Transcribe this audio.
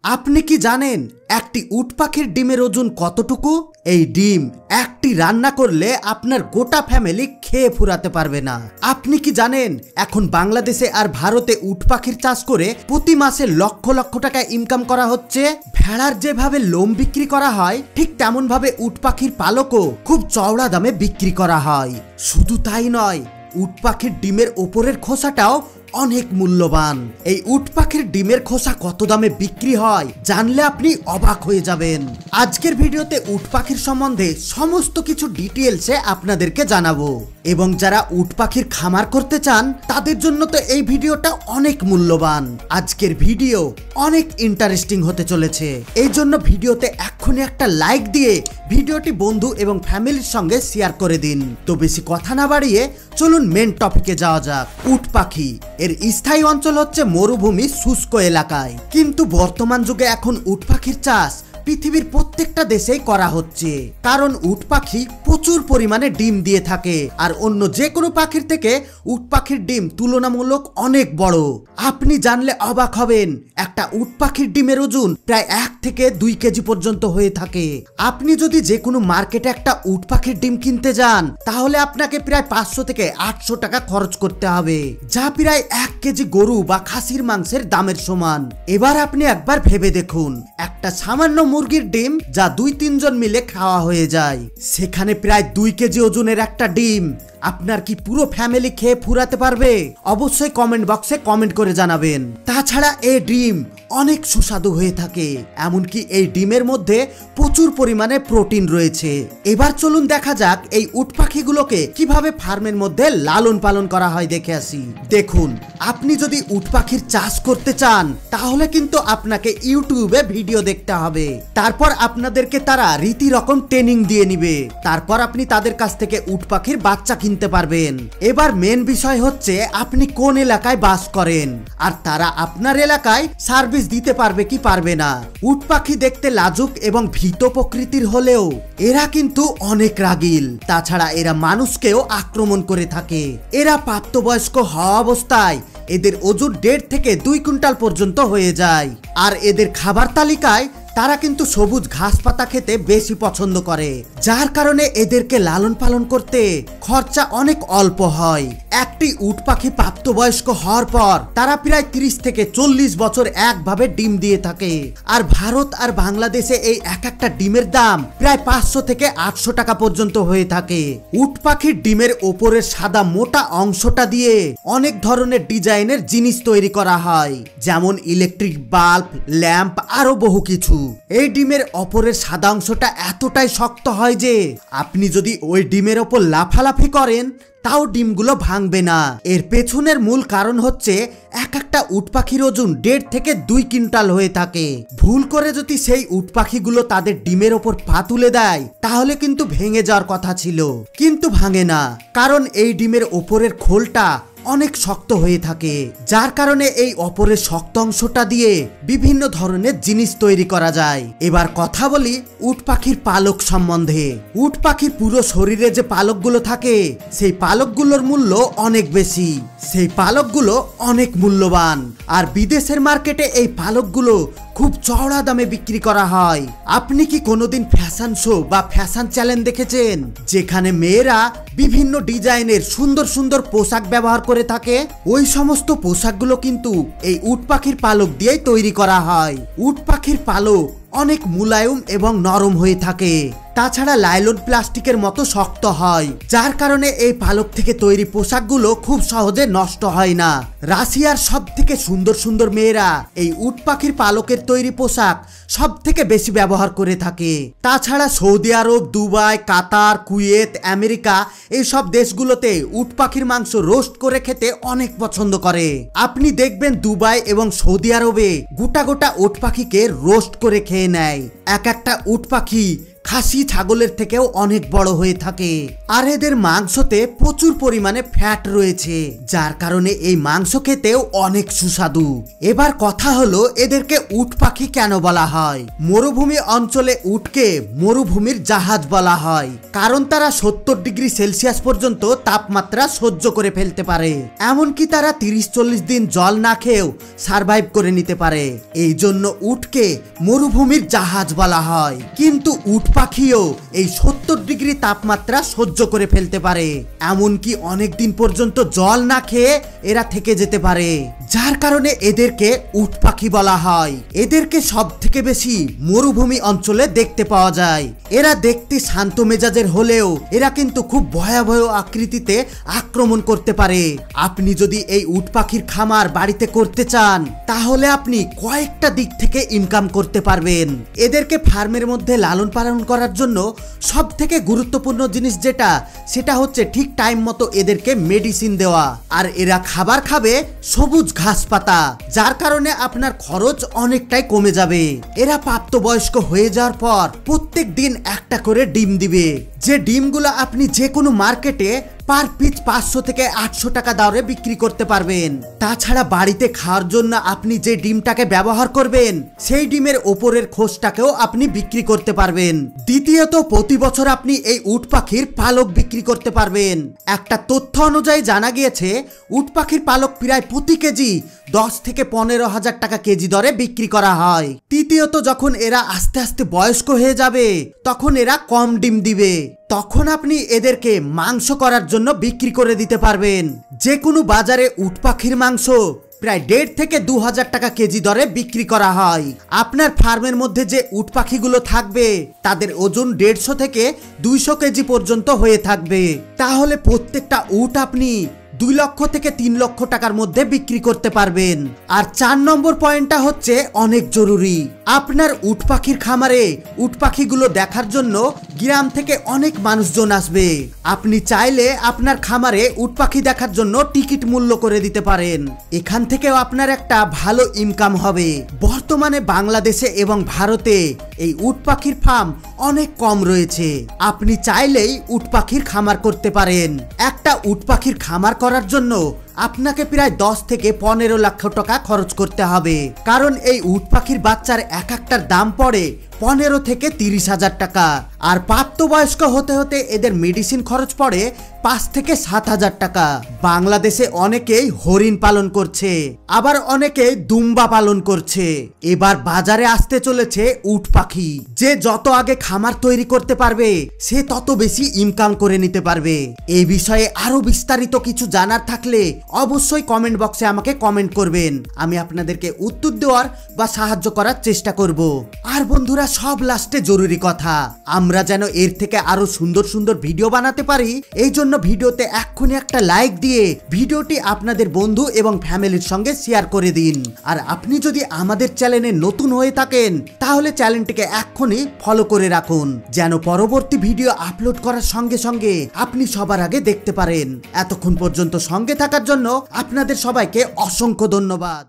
আপনি কি জানেন একটি উট পাখির ডিমের ওজন কতটুকু? এই ডিম একটি রান্না করলে আপনার গোটা ফ্যামিলি খেয়ে ফুরাতে পারবে না। আপনি কি জানেন এখন বাংলাদেশে আর ভারতে উট পাখির চাষ করে প্রতি মাসে লক্ষ লক্ষ টাকা ইনকাম করা হচ্ছে? ভেড়ার যেভাবে লোম বিক্রি করা হয় ঠিক তেমন ভাবে উট পাখির পালকও খুব চওড়া দামে বিক্রি করা হয়। শুধু তাই নয়, উট পাখির ডিমের ওপরের খোসাটাও অনেক মূল্যবান। এই উট পাখির ডিমের খোসা কত দামে বিক্রি হয় জানলে আপনি অবাক হয়ে যাবেন। আজকের ভিডিওতে উট পাখির সম্বন্ধে সমস্ত কিছু ডিটেইলসে আপনাদেরকে জানাবো, এবং যারা উট পাখির খামার করতে চান তাদের জন্য তো এই ভিডিওটা অনেক মূল্যবান। আজকের ভিডিও অনেক ইন্টারেস্টিং হতে চলেছে, এই জন্য ভিডিওতে এক্ষুনি একটা লাইক দিয়ে ভিডিওটি বন্ধু এবং ফ্যামিলির সঙ্গে শেয়ার করে দিন। তো বেশি কথা না বাড়িয়ে চলুন মেন টপিকে যাওয়া যাক। উট পাখি এর স্থায়ী অঞ্চল হচ্ছে মরুভূমি শুষ্ক এলাকায়, কিন্তু বর্তমান যুগে এখন উট পাখির চাষ পৃথিবীর প্রত্যেকটা দেশেই করা হচ্ছে, কারণ উট পাখি প্রচুর পরিমাণে ডিম দিয়ে থাকে আর অন্য যে কোনো পাখির থেকে উট পাখির ডিম তুলনামূলক অনেক বড়। আপনি জানলে অবাক হবেন, একটা উট পাখির ডিমের ওজন প্রায় 1 থেকে 2 কেজি পর্যন্ত হয়ে থাকে। আপনি যদি যে কোনো মার্কেটে একটা উট পাখির ডিম কিনতে যান তাহলে আপনাকে প্রায় 500 থেকে 800 টাকা খরচ করতে হবে, যা প্রায় 1 কেজি গরু বা খাসির মাংসের দামের সমান। এবার আপনি একবার ভেবে দেখুন, একটা সামান্য মুরগির ডিম যা 2-3 জন মিলে খাওয়া হয়ে যায়, সেখানে প্রায় 2 কেজি ওজনের একটা ডিম আপনার কি পুরো ফ্যামিলি খেয়ে ফুরাতে পারবে? অবশ্যই কমেন্ট বক্সে কমেন্ট করে জানাবেন। তাছাড়া এই ডিম অনেক সুস্বাদু হয়ে থাকে, এমনকি এই ডিমের মধ্যে প্রচুর পরিমাণে প্রোটিন রয়েছে। এবার চলুন দেখা যাক এই উট পাখিগুলোকে কিভাবে ফার্মের মধ্যে লালন পালন করা হয় দেখে আসি। দেখুন, আপনি যদি উট পাখির চাষ করতে চান তাহলে কিন্তু আপনাকে ইউটিউবে ভিডিও দেখতে হবে, তারপর আপনাদেরকে তারা রীতি রকম ট্রেনিং দিয়ে নিবে, তারপর আপনি তাদের কাছ থেকে উট পাখির বাচ্চা কিনতে পারবেন। এবার মেন বিষয় হচ্ছে আপনি কোন এলাকায় বাস করেন আর তারা আপনার এলাকায় সার্ভিস দিতে পারবে কি পারবে না। উট পাখি দেখতে লাজুক এবং ভীত প্রকৃতির হলেও এরা কিন্তু অনেক রাগীল। তাছাড়া এরা মানুষকেও আক্রমণ করে থাকে। এরা প্রাপ্তবয়স্ক হওয়া অবস্থায় এদের ওজন 1.5 থেকে 2 কুইন্টাল পর্যন্ত হয়ে যায়, আর এদের খাবার তালিকায় তারা কিন্তু সবুজ ঘাস পাতা খেতে বেশি পছন্দ করে, যার কারণে এদেরকে লালন পালন করতে খরচা অনেক অল্প হয়। একটি উট পাখি প্রাপ্তবয়স্ক হওয়ার পর তারা প্রায় 30 থেকে 40 বছর একভাবে ডিম দিয়ে থাকে, আর ভারত আর বাংলাদেশে এই একটা ডিমের দাম প্রায় 500 থেকে 800 টাকা পর্যন্ত হয়ে থাকে। উট পাখির ডিমের ওপরের সাদা মোটা অংশটা দিয়ে অনেক ধরনের ডিজাইনের জিনিস তৈরি করা হয়, যেমন ইলেকট্রিক বাল্ব, ল্যাম্প, আরো বহু কিছু। এই ডিমের ওপরের সাদা অংশটা এতটাই শক্ত হয় যে আপনি যদি ওই ডিমের ওপর লাফালাফি করেন তাও ডিমগুলো ভাঙবে না। এর পেছনের মূল কারণ হচ্ছে একটা উট পাখির ওজন 1.5 থেকে 2 কুইন্টাল হয়ে থাকে। ভুল করে যদি সেই উট পাখিগুলো তাদের ডিমের ওপর পা তুলে দেয় তাহলে কিন্তু ভেঙে যাওয়ার কথা ছিল, কিন্তু ভাঙে না, কারণ এই ডিমের ওপরের খোলটা অনেক শক্ত হয়ে থাকে, যার কারণে এই ওপরের শক্ত অংশটা দিয়ে বিভিন্ন ধরনের জিনিস তৈরি করা যায়। এবার কথা বলি উট পাখির পালক সম্বন্ধে। উট পাখির পুরো শরীরে যে পালকগুলো থাকে সেই পালকগুলোর মূল্য অনেক বেশি, সেই পালকগুলো অনেক মূল্যবান, আর বিদেশের মার্কেটে এই পালকগুলো খুব চওড়া দামে বিক্রি করা হয়। আপনি কি কোনোদিন ফ্যাশন শো বা ফ্যাশন চ্যালেঞ্জ দেখেছেন যেখানে মেয়েরা বিভিন্ন ডিজাইনের সুন্দর সুন্দর পোশাক ব্যবহার করে থাকে? ওই সমস্ত পোশাকগুলো কিন্তু এই উট পাখির পালক দিয়েই তৈরি করা হয়। উট পাখির পালক অনেক মুলায়ম এবং নরম হয়ে থাকে, তাছাড়া লাইলন প্লাস্টিকের মতো শক্ত হয়, যার কারণে এই পালক থেকে তৈরি পোশাকগুলো খুব সহজে নষ্ট হয় না। রাশিয়ার সব থেকে সুন্দর সুন্দর মেয়েরা এই উট পাখির পালকের তৈরি পোশাক সব থেকে বেশি ব্যবহার করে থাকে। তাছাড়া সৌদি আরব, দুবাই, কাতার, কুয়েত, আমেরিকা এই সব দেশগুলোতে উট পাখির মাংস রোস্ট করে খেতে অনেক পছন্দ করে। আপনি দেখবেন দুবাই এবং সৌদি আরবে গোটা গোটা উট পাখিকে রোস্ট করে খেয়ে নেয়। একটা উট পাখি খাসি ছাগলের থেকেও অনেক বড় হয়ে থাকে। আর এদের মাংসতে প্রচুর পরিমাণে ফ্যাট রয়েছে, যার কারণে এই মাংস খেতেও অনেক সুস্বাদু। এবার কথা হলো এদেরকে উট পাখি কেন বলা হয়। মরুভূমি অঞ্চলে উটকে মরুভূমির জাহাজ বলা হয়, কারণ তারা 70 ডিগ্রি সেলসিয়াস পর্যন্ত তাপমাত্রা সহ্য করে ফেলতে পারে। এমনকি তারা 30-40 দিন জল না খেয়েও সারভাইভ করে নিতে পারে। এই জন্য উটকে মরুভূমির জাহাজ বলা হয়। কিন্তু উট পাখিও এই 70 ডিগ্রি তাপমাত্রা সহ্য করে ফেলতে পারে, এমনকি অনেক দিন পর্যন্ত জল না খেয়ে এরা থেকে যেতে পারে, যার কারণে এদেরকে উট পাখি বলা হয়। এদেরকে সব থেকে বেশি মরুভূমি অঞ্চলে দেখতে পাওয়া যায়। এরা দেখতে শান্ত মেজাজের হলেও এরা কিন্তু খুব ভয়াবহ আকৃতিতে আক্রমণ করতে পারে। আপনি যদি এই উট পাখির খামার বাড়িতে করতে চান তাহলে আপনি কয়েকটা দিক থেকে ইনকাম করতে পারবেন। এদেরকে ফার্মের মধ্যে লালন পালন করার জন্য সব থেকে গুরুত্বপূর্ণ জিনিস সেটা হচ্ছে ঠিক টাইম মতো এদেরকে মেডিসিন দেওয়া। আর এরা খাবার খাবে সবুজ ঘাস পাতা, যার কারণে আপনার খরচ অনেকটাই কমে যাবে। এরা প্রাপ্তবয়স্ক হয়ে যাওয়ার পর প্রত্যেক দিন একটা করে ডিম দিবে, যে ডিমগুলো আপনি যে কোনো মার্কেটে পার পিস 500 থেকে 800 টাকা দরে বিক্রি করতে পারবেন। তাছাড়া বাড়িতে খাওয়ার জন্য আপনি যে ডিমটাকে ব্যবহার করবেন সেই ডিমের ওপরের খোসটাকেও আপনি বিক্রি করতে পারবেন। দ্বিতীয়ত, প্রতি বছর আপনি এই উট পাখির পালক বিক্রি করতে পারবেন। একটা তথ্য অনুযায়ী জানা গিয়েছে উট পাখির পালক প্রায় প্রতি কেজি 10 থেকে 15,000 টাকা কেজি দরে বিক্রি করা হয়। তৃতীয়ত, যখন এরা আস্তে আস্তে বয়স্ক হয়ে যাবে তখন এরা কম ডিম দিবে, তখন আপনি এদেরকে মাংস করার জন্য বিক্রি করে দিতে পারবেন। যে কোনো বাজারে উট পাখির মাংস প্রায় 1.5 থেকে 2,000 টাকা কেজি দরে বিক্রি করা হয়। আপনার ফার্মের মধ্যে যে উট পাখিগুলো থাকবে তাদের ওজন 150 থেকে 200 কেজি পর্যন্ত হয়ে থাকবে। তাহলে প্রত্যেকটা উট আপনি 2 লক্ষ থেকে 3 লক্ষ টাকার মধ্যে বিক্রি করতে পারবেন। আর 4 নম্বর পয়েন্টটা হচ্ছে অনেক জরুরি। আপনার উট পাখির খামারে উট পাখিগুলো দেখার জন্য গ্রাম থেকে অনেক মানুষজন আসবে। আপনি চাইলে আপনার খামারে উট পাখি দেখার জন্য টিকিট মূল্য করে দিতে পারেন। এখান থেকেও আপনার একটা ভালো ইনকাম হবে। বর্তমানে বাংলাদেশে এবং ভারতে এই উট পাখির ফার্ম অনেক কম রয়েছে। আপনি চাইলেই উট পাখির খামার করতে পারেন। একটা উট পাখির খামার করার জন্য আপনাকে প্রায় 10 থেকে 15 লক্ষ টাকা খরচ করতে হবে, কারণ এই উট পাখির বাচ্চার এক একটার দাম পড়ে 15 থেকে 30,000 টাকা। আর প্রাপ্তবয়স্ক হতে হতে এদের মেডিসিন খরচ পড়ে 5 থেকে 7,000 টাকা। বাংলাদেশে অনেকেই হরিণ পালন করছে, আবার অনেকে দুম্বা পালন করছে। এবার বাজারে আসতে চলেছে উট পাখি। যে যত আগে খামার তৈরি করতে পারবে সে তত বেশি ইনকাম করে নিতে পারবে। এই বিষয়ে আরো বিস্তারিত কিছু জানার থাকলে অবশ্যই কমেন্ট বক্সে আমাকে কমেন্ট করবেন। আমি আপনাদেরকে উত্তর দেওয়ার বা সাহায্য করার চেষ্টা করব। আর বন্ধুরা, সব লাস্টে জরুরি কথা, আমরা যেন এর থেকে আরো সুন্দর সুন্দর ভিডিও বানাতে পারি, এই জন্য ভিডিওতে এক্ষুনি একটা লাইক দিয়ে ভিডিওটি আপনাদের বন্ধু এবং ফ্যামিলির সঙ্গে শেয়ার করে দিন। আর আপনি যদি আমাদের চ্যানেলে নতুন হয়ে থাকেন তাহলে চ্যানেলটিকে এক্ষুনি ফলো করে রাখুন, যেন পরবর্তী ভিডিও আপলোড করার সঙ্গে সঙ্গে আপনি সবার আগে দেখতে পারেন। এতক্ষণ পর্যন্ত সঙ্গে থাকার জন্য আপনাদের সবাইকে অসংখ্য ধন্যবাদ।